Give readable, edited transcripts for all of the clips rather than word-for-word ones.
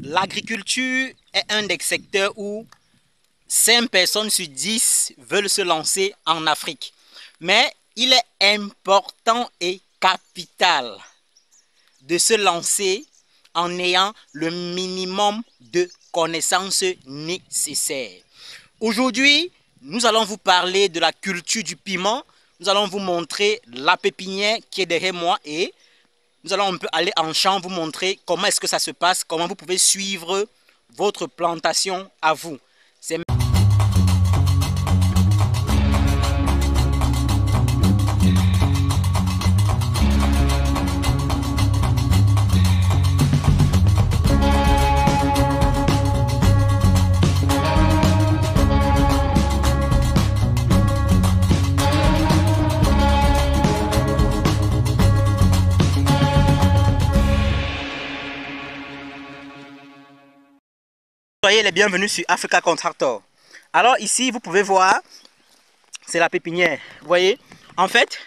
L'agriculture est un des secteurs où 5 personnes sur 10 veulent se lancer en Afrique. Mais il est important et capital de se lancer en ayant le minimum de connaissances nécessaires. Aujourd'hui, nous allons vous parler de la culture du piment. Nous allons vous montrer la pépinière qui est derrière moi et nous allons un peu aller en champ, vous montrer comment est-ce que ça se passe, comment vous pouvez suivre votre plantation à vous. Soyez les bienvenus sur Africa Contractor. Alors ici, vous pouvez voir, c'est la pépinière. Vous voyez, en fait,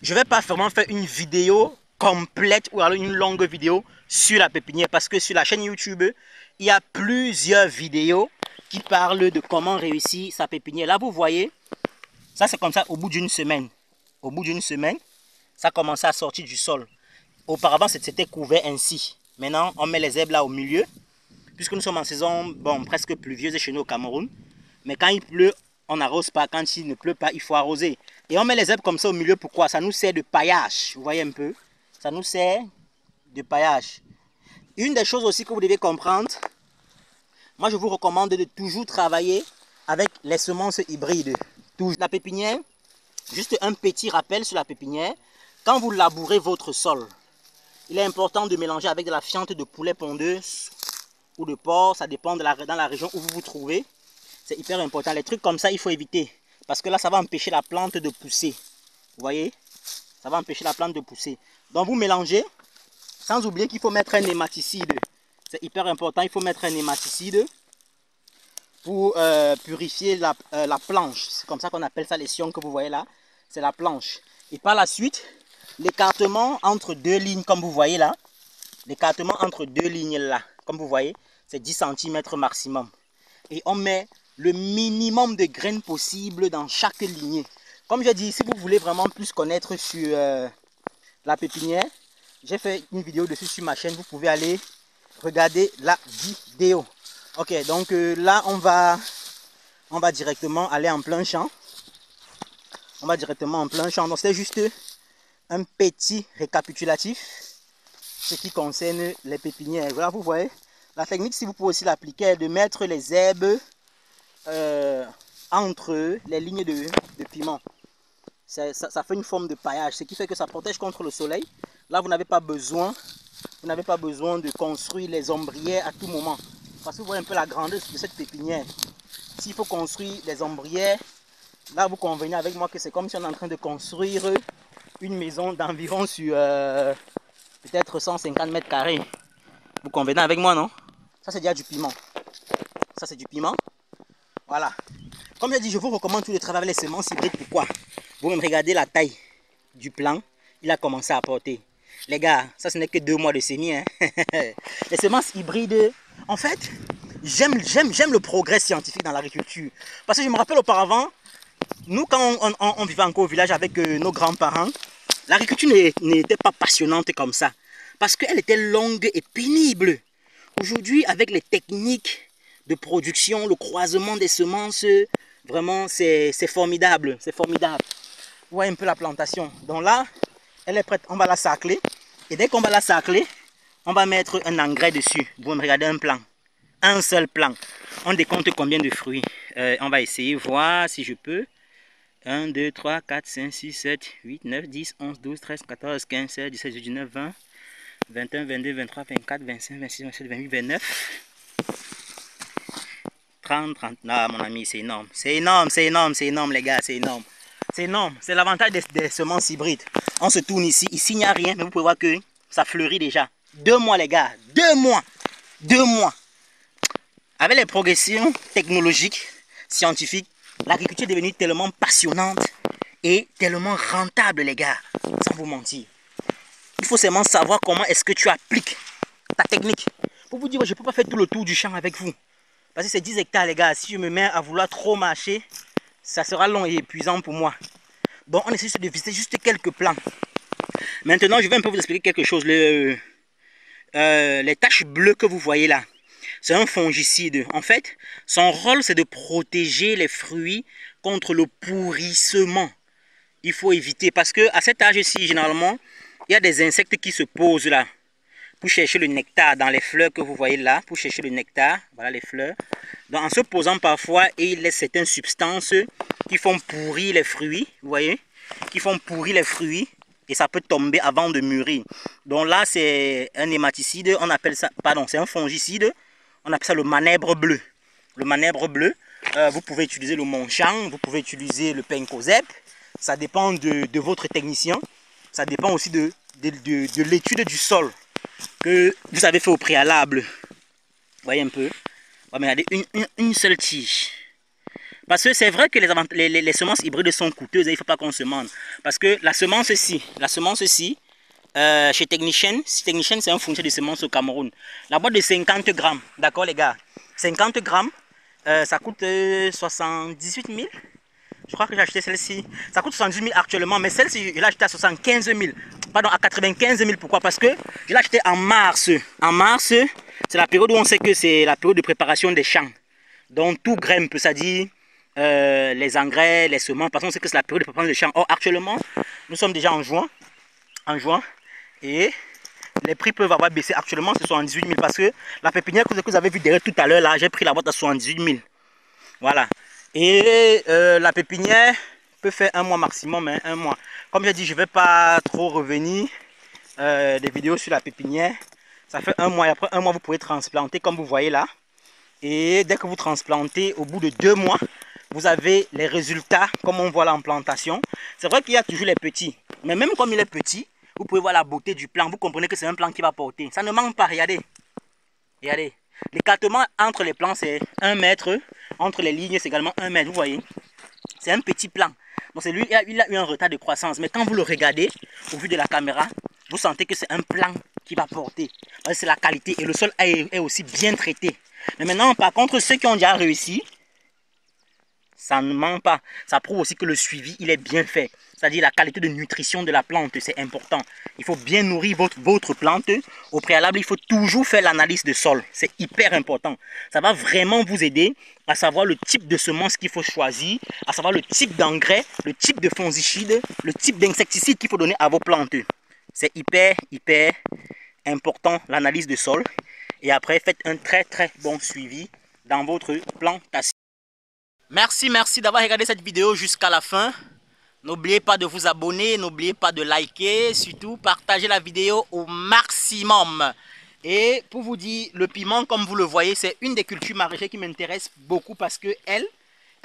je ne vais pas vraiment faire une vidéo complète ou alors une longue vidéo sur la pépinière parce que sur la chaîne YouTube, il y a plusieurs vidéos qui parlent de comment réussir sa pépinière. Là, vous voyez, ça c'est comme ça au bout d'une semaine. Au bout d'une semaine, ça commençait à sortir du sol. Auparavant, c'était couvert ainsi. Maintenant, on met les herbes là au milieu. Puisque nous sommes en saison presque pluvieuse chez nous au Cameroun. Mais quand il pleut, on n'arrose pas. Quand il ne pleut pas, il faut arroser. Et on met les herbes comme ça au milieu. Pourquoi? Ça nous sert de paillage. Vous voyez un peu? Ça nous sert de paillage. Une des choses aussi que vous devez comprendre, moi je vous recommande de toujours travailler avec les semences hybrides. La pépinière, juste un petit rappel sur la pépinière. Quand vous labourez votre sol, il est important de mélanger avec de la fiente de poulet pondeuse ou de porc, ça dépend dans la région où vous vous trouvez. C'est hyper important. Les trucs comme ça, il faut éviter. Parce que là, ça va empêcher la plante de pousser. Vous voyez? Ça va empêcher la plante de pousser. Donc, vous mélangez. Sans oublier qu'il faut mettre un nématicide. C'est hyper important. Il faut mettre un nématicide pour purifier la planche. C'est comme ça qu'on appelle ça les sions que vous voyez là. C'est la planche. Et par la suite, l'écartement entre deux lignes, comme vous voyez là. L'écartement entre deux lignes là, comme vous voyez, c'est 10 cm maximum. Et on met le minimum de graines possible dans chaque lignée. Comme j'ai dit, si vous voulez vraiment plus connaître sur la pépinière, j'ai fait une vidéo dessus sur ma chaîne. Vous pouvez aller regarder la vidéo. Ok, donc là, on va directement aller en plein champ. On va directement en plein champ. Donc c'est juste un petit récapitulatif. Ce qui concerne les pépinières. Voilà, vous voyez, la technique, si vous pouvez aussi l'appliquer, de mettre les herbes entre les lignes de piment. Ça fait une forme de paillage, ce qui fait que ça protège contre le soleil. Là, vous n'avez pas besoin de construire les ombrières à tout moment. Parce que vous voyez un peu la grandeur de cette pépinière. S'il faut construire les ombrières, là, vous convenez avec moi que c'est comme si on est en train de construire une maison d'environ sur peut-être 150 mètres carrés. Vous convenez avec moi, non? Ça, c'est déjà du piment. Ça, c'est du piment. Voilà. Comme j'ai dit, je vous recommande tout de travailler les semences hybrides. Pourquoi? Vous même regardez la taille du plant. Il a commencé à porter. Les gars, ça, ce n'est que 2 mois de semis. Hein? Les semences hybrides, en fait, j'aime le progrès scientifique dans l'agriculture. Parce que je me rappelle auparavant, nous, quand on vivait encore au village avec nos grands-parents, l'agriculture n'était pas passionnante comme ça. Parce qu'elle était longue et pénible. Aujourd'hui, avec les techniques de production, le croisement des semences, vraiment, c'est formidable. C'est formidable. Vous voyez un peu la plantation. Donc là, elle est prête. On va la sacler. Et dès qu'on va la sacler, on va mettre un engrais dessus. Vous me regardez un plan. Un seul plan. On décompte combien de fruits. On va essayer, voir si je peux. 1, 2, 3, 4, 5, 6, 7, 8, 9, 10, 11, 12, 13, 14, 15, 16, 17, 18, 19, 20, 21, 22, 23, 24, 25, 26, 27, 28, 29, 30, 30. Non, mon ami, c'est énorme. C'est énorme, c'est énorme, c'est énorme, les gars, c'est énorme. C'est énorme. C'est l'avantage des semences hybrides. On se tourne ici. Ici, il n'y a rien, mais vous pouvez voir que ça fleurit déjà. 2 mois, les gars. 2 mois. 2 mois. Avec les progressions technologiques, scientifiques, l'agriculture est devenue tellement passionnante et tellement rentable, les gars, sans vous mentir. Il faut seulement savoir comment est-ce que tu appliques ta technique. pour vous dire, je ne peux pas faire tout le tour du champ avec vous. Parce que c'est 10 hectares, les gars. Si je me mets à vouloir trop marcher, ça sera long et épuisant pour moi. Donc, on essaie de visiter juste quelques plans. Maintenant, je vais un peu vous expliquer quelque chose. Les taches bleues que vous voyez là, c'est un fongicide. En fait, son rôle, c'est de protéger les fruits contre le pourrissement. Il faut éviter parce que à cet âge-ci, généralement, il y a des insectes qui se posent là pour chercher le nectar dans les fleurs que vous voyez là, pour chercher le nectar, voilà les fleurs. Donc, en se posant parfois, il laisse certaines substances qui font pourrir les fruits, vous voyez, qui font pourrir les fruits et ça peut tomber avant de mûrir. Donc là, c'est un hématicide, on appelle ça, pardon, c'est un fongicide, on appelle ça le manèbre bleu. Le manèbre bleu, vous pouvez utiliser le Monchamp, vous pouvez utiliser le Pencozeb, ça dépend de votre technicien, ça dépend aussi de l'étude du sol que vous avez fait au préalable. Vous voyez un peu, on va regarder une seule tige. Parce que c'est vrai que les semences hybrides sont coûteuses et il ne faut pas qu'on se mente. Parce que la semence-ci, chez Technician, c'est un fournisseur de semences au Cameroun. La boîte de 50 grammes, d'accord les gars, 50 grammes, ça coûte 78 000. Je crois que j'ai acheté celle-ci. Ça coûte 78 000 actuellement, mais celle-ci, je l'ai achetée à 75 000. Pardon, à 95 000. Pourquoi? Parce que je l'ai achetée en mars. En mars, c'est la période où on sait que c'est la période de préparation des champs. Donc tout grimpe, c'est-à-dire les engrais, les semences, parce qu'on sait que c'est la période de préparation des champs. Or, actuellement, nous sommes déjà en juin. Et les prix peuvent avoir baissé. Actuellement, c'est 78 000 parce que la pépinière que vous avez vu derrière tout à l'heure, là, j'ai pris la boîte à 78 000. Voilà. Et la pépinière peut faire un mois maximum, hein, un mois. Comme j'ai dit, je ne vais pas trop revenir des vidéos sur la pépinière. Ça fait un mois et après un mois, vous pouvez transplanter comme vous voyez là. Et dès que vous transplantez, au bout de 2 mois, vous avez les résultats comme on voit là en plantation. C'est vrai qu'il y a toujours les petits. Mais même comme il est petit, vous pouvez voir la beauté du plant. Vous comprenez que c'est un plant qui va porter. Ça ne manque pas, regardez. Regardez. L'écartement entre les plants, c'est 1 mètre. Entre les lignes, c'est également 1 mètre. Vous voyez, c'est un petit plant. Donc, c'est lui, il a eu un retard de croissance. Mais quand vous le regardez, au vu de la caméra, vous sentez que c'est un plant qui va porter. C'est la qualité. Et le sol est aussi bien traité. Mais maintenant, par contre, ceux qui ont déjà réussi, ça ne ment pas. Ça prouve aussi que le suivi, il est bien fait. C'est-à-dire la qualité de nutrition de la plante, c'est important. Il faut bien nourrir votre plante. Au préalable, il faut toujours faire l'analyse de sol. C'est hyper important. Ça va vraiment vous aider à savoir le type de semence qu'il faut choisir, à savoir le type d'engrais, le type de fongicide, le type d'insecticide qu'il faut donner à vos plantes. C'est hyper important l'analyse de sol. Et après, faites un très bon suivi dans votre plantation. Merci d'avoir regardé cette vidéo jusqu'à la fin. N'oubliez pas de vous abonner, n'oubliez pas de liker, surtout partagez la vidéo au maximum. Et pour vous dire, le piment, comme vous le voyez, c'est une des cultures maraîchères qui m'intéresse beaucoup parce que elle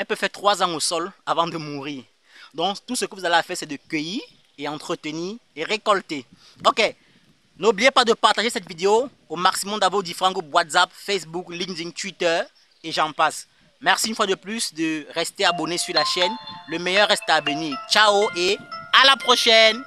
peut faire 3 ans au sol avant de mourir. Donc tout ce que vous allez faire, c'est de cueillir et entretenir et récolter. Ok, n'oubliez pas de partager cette vidéo au maximum dans vos différents groupes WhatsApp, Facebook, LinkedIn, Twitter et j'en passe. Merci une fois de plus de rester abonné sur la chaîne. Le meilleur reste à venir. Ciao et à la prochaine.